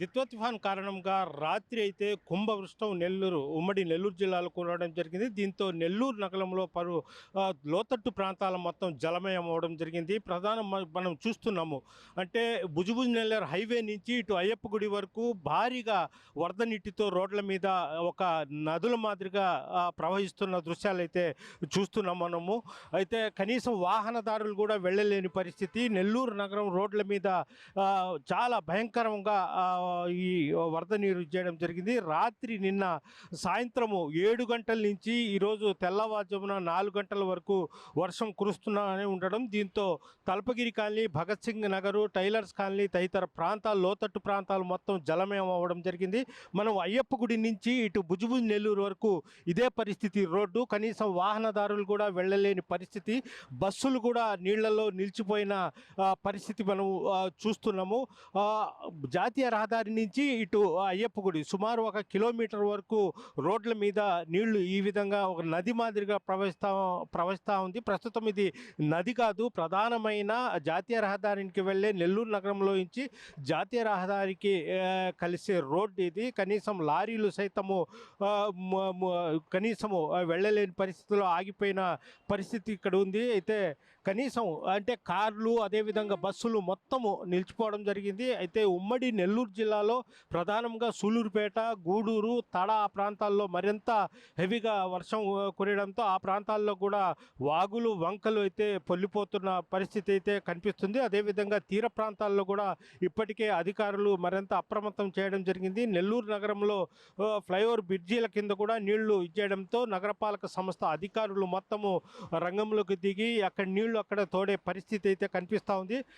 దిత్వ తుఫాన్ కారణంగా రాత్రి అయితే కుంభవృష్టం ఉమ్మడి నెల్లూరు జిల్లాలో కురవడం జరిగింది. దీంతో నెల్లూరు నగరంలో లోతట్టు ప్రాంతాల మొత్తం జలమయం అవ్వడం జరిగింది. మనం చూస్తున్నాము. అంటే భుజబుజ్ నెల్లూరు హైవే నుంచి ఇటు అయ్యప్ప గుడి వరకు భారీగా వరద నీటితో రోడ్ల మీద ఒక నదుల మాదిరిగా ప్రవహిస్తున్న దృశ్యాలైతే చూస్తున్నాం మనము. అయితే కనీసం వాహనదారులు కూడా వెళ్ళలేని పరిస్థితి. నెల్లూరు నగరం రోడ్ల మీద చాలా భయంకరంగా ఈ వరద నీరు చేయడం జరిగింది. రాత్రి నిన్న సాయంత్రము 7 గంటల నుంచి ఈరోజు తెల్లవారుజామున 4 గంటల వరకు వర్షం కురుస్తూనే ఉండడం, దీంతో తలపగిరి colony, Bhagat Singh Nagar, tailors colony తదితర ప్రాంతాలు, లోతట్టు ప్రాంతాలు మొత్తం జలమయం అవ్వడం జరిగింది. మనం అయ్యప్ప గుడి నుంచి ఇటు భుజబుజ్ నెల్లూరు వరకు ఇదే పరిస్థితి. రోడ్డు కనీసం వాహనదారులు కూడా వెళ్ళలేని పరిస్థితి. బస్సులు కూడా నీళ్లలో నిలిచిపోయిన పరిస్థితి మనం చూస్తున్నాము. జాతీయ రహదారి నుంచి ఇటు అయ్యప్ప గుడి సుమారు 1 కిలోమీటర్ వరకు రోడ్ల మీద నీళ్లు ఈ విధంగా ఒక నది మాదిరిగా ప్రవహిస్తూ ఉంది. ప్రస్తుతం ఇది నది కాదు, ప్రధానమైన జాతీయ రహదారికి వెళ్ళే నెల్లూరు నగరంలో నుంచి జాతీయ రహదారికి కలిసే రోడ్డు ఇది. కనీసం లారీలు సైతము కనీసము వెళ్ళలేని పరిస్థితిలో ఆగిపోయిన పరిస్థితి ఇక్కడ ఉంది. అయితే కనీసం అంటే కార్లు, అదేవిధంగా బస్సులు మొత్తము నిలిచిపోవడం జరిగింది. అయితే ఉమ్మడి నెల్లూరు జిల్లాలో ప్రధానంగా సూలూరుపేట, గూడూరు, తడ ఆ ప్రాంతాల్లో మరింత హెవీగా వర్షం కురియడంతో ఆ ప్రాంతాల్లో కూడా వాగులు, వంకలు అయితే పొల్లిపోతున్న పరిస్థితి అయితే కనిపిస్తుంది. అదేవిధంగా తీర ప్రాంతాల్లో కూడా ఇప్పటికే అధికారులు మరింత అప్రమత్తం చేయడం జరిగింది. నెల్లూరు నగరంలో ఫ్లైఓవర్ బ్రిడ్జీల కింద కూడా నీళ్లు ఇచ్చేయడంతో నగరపాలక సంస్థ అధికారులు మొత్తము రంగంలోకి దిగి అక్కడ నీళ్లు అక్కడ తోడే పరిస్థితి అయితే కనిపిస్తూ ఉంది.